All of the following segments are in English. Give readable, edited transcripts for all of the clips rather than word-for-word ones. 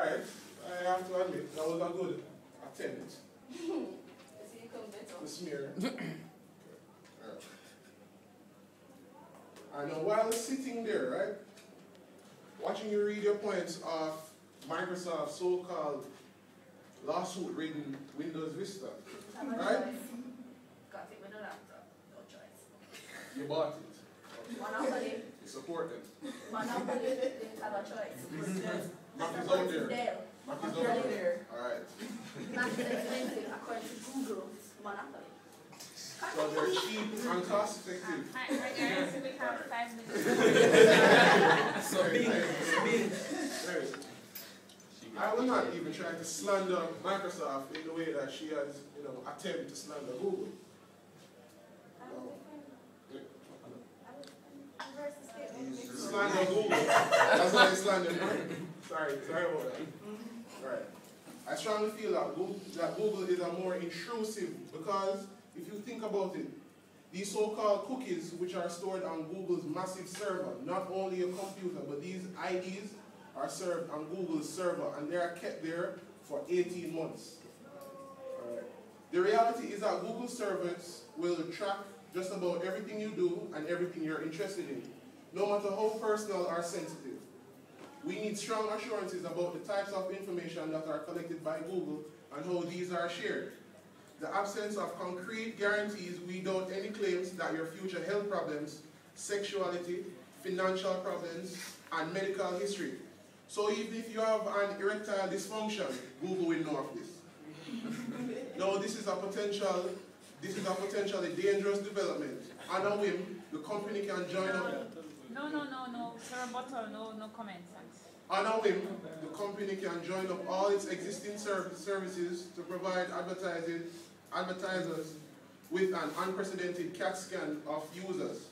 Alright, I have to admit, that was a good attempt to smear. And while sitting there, right, watching you read your points of Microsoft's so-called lawsuit-ridden Windows Vista, right? Got it with a laptop, no choice. You bought it. Monopoly. You support it. Monopoly didn't have a choice. Mac is out there. Dell. Mac is out there. Alright. Mac is expensive according to Google. Monopoly. So they're cheap and cost effective. Hi guys, we have 5 minutes. So big. I will not even try to slander Microsoft in the way that she has, attempted to slander Google. Slander Google. That's why I slandered mine. Sorry about that. Right. I strongly feel that Google is a more intrusive because if you think about it, these so-called cookies which are stored on Google's massive server, not only a computer, but these IDs are served on Google's server and they are kept there for 18 months. Right. The reality is that Google servers will track just about everything you do and everything you're interested in, no matter how personal or sensitive. We need strong assurances about the types of information that are collected by Google and how these are shared. The absence of concrete guarantees weed out any claims that your future health problems, sexuality, financial problems, and medical history. So even if you have an erectile dysfunction, Google will know of this. Now this is a potentially dangerous development. On a whim, the company can join up. No. Sir Bottle, no comments. Thanks. On a whim, the company can join up all its existing services to provide advertisers with an unprecedented CAT scan of users.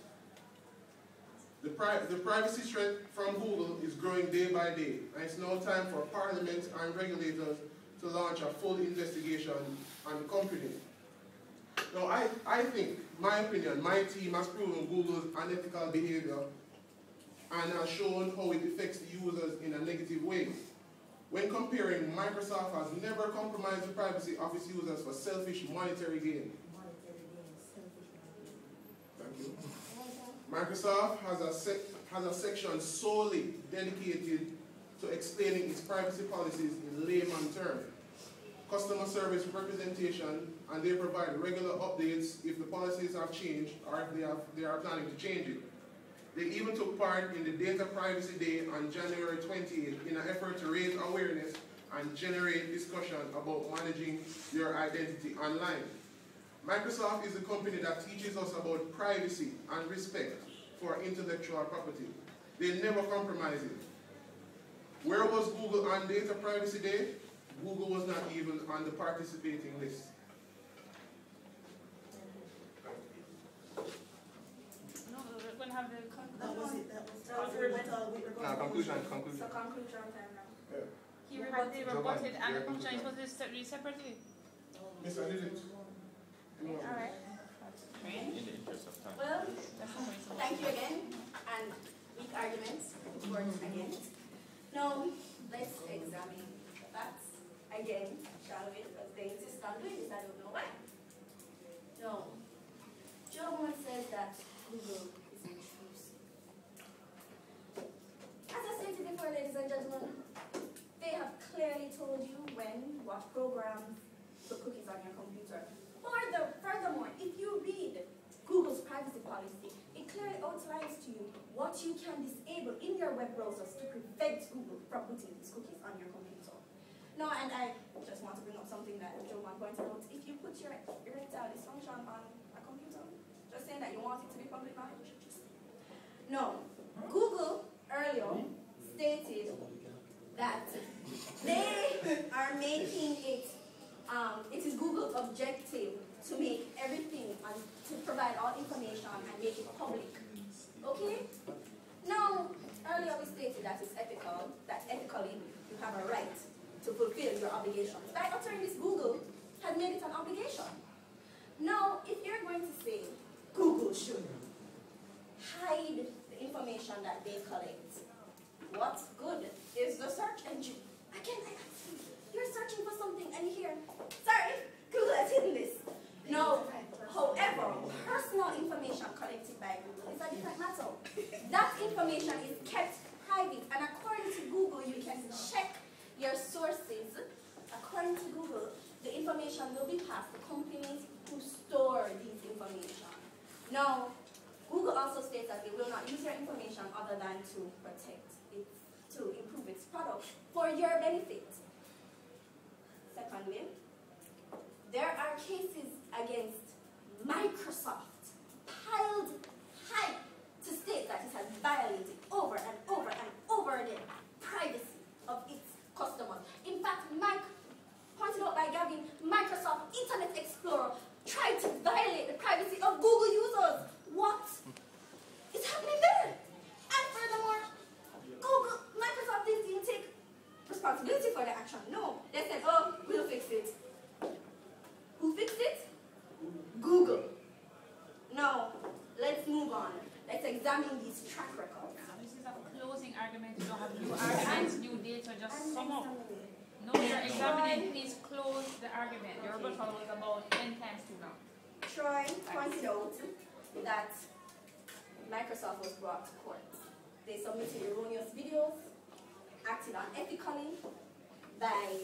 The privacy threat from Google is growing day by day, and it's now time for Parliament and regulators to launch a full investigation on the company. Now, I think, my opinion, my team has proven Google's unethical behavior and has shown how it affects the users in a negative way. When comparing, Microsoft has never compromised the privacy of its users for selfish monetary gain. Thank you. Microsoft has a section solely dedicated to explaining its privacy policies in layman terms. Customer service representation, and they provide regular updates if the policies have changed or if they are planning to change it. They even took part in the Data Privacy Day on January 28th in an effort to raise awareness and generate discussion about managing your identity online. Microsoft is a company that teaches us about privacy and respect for intellectual property. They never compromise it. Where was Google on Data Privacy Day? Google was not even on the participating list. No, we're going to have the That was the rebuttal. Conclusion. So conclusion time now. Yeah. He rebutted and the conclusion is supposed to read separately. Miss, I did it. Alright. In the interest of time. Well, thank you again, and weak arguments for and against. Now, let's examine the facts again, shall we? Because they insist on doing this, I don't know why. No. Joe Moore says that Google is intrusive. As I stated before, ladies and gentlemen, they have clearly told you when, what programs, put cookies on your computer. Furthermore, if you read Google's privacy policy, it clearly outlines to you what you can disable in your web browsers to prevent Google from putting these cookies on your computer. No, and I just want to bring up something that Joe Mann pointed out. If you put your erectile dysfunction on a computer, just saying that you want it to be public knowledge. No, Google earlier stated that they are making it, it is Google's objective to make everything and to provide all information and make it public. Okay? Now, earlier we stated that it's ethical, that ethically you have a right to fulfill your obligations. By uttering this, Google has made it an obligation. Now, if you're going to say Google should hide the information that they collect, what good is the search engine? Again, ask the companies who store these information. Now, Google also states that they will not use your information other than to protect it, to improve its product for your benefit. Secondly, there are cases against Microsoft piled high to state that it has violated over and over and over again privacy of its customers. In fact, pointed out by Gavin, Microsoft Internet Explorer tried to violate the privacy of Google users. What is happening there? And furthermore, Microsoft didn't even take responsibility for the action. No, they said, oh, we'll fix it. Who fixed it? Google. Now, let's move on. Let's examine these track records. This is a closing argument. You don't have new arguments, new data, just sum up. No, you're examining. Please close the argument. Your rebuttal was about 10 times too long. Troy pointed out that Microsoft was brought to court. They submitted erroneous videos, acted unethically by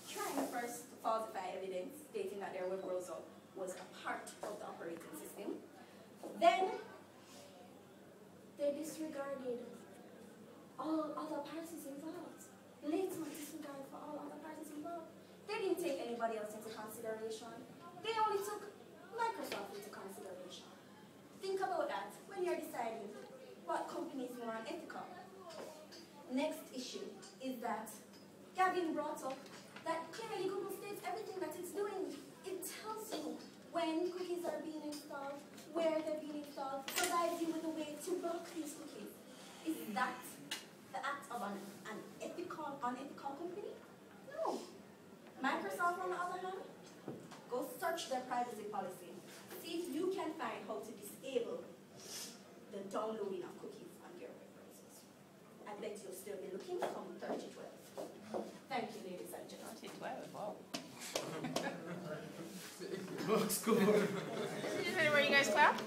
trying first to falsify evidence stating that their web browser was a part of the operating system. Then they disregarded all other parties involved. Blatant disregard for all other parties involved. They didn't take anybody else into consideration. They only took Microsoft into consideration. Think about that when you're deciding what company is more unethical. Next issue is that Gavin brought up that clearly Google states everything that it's doing. It tells you when cookies are being installed, where they're being installed, provides you with a way to block these cookies. Is that the act of an unethical company? No. Microsoft, on the other hand, go search their privacy policy. See if you can find how to disable the downloading of cookies on your web browsers. I bet you'll still be looking from 3012. Thank you, ladies and gentlemen. 2012, wow. Looks good. Is this where you guys clap?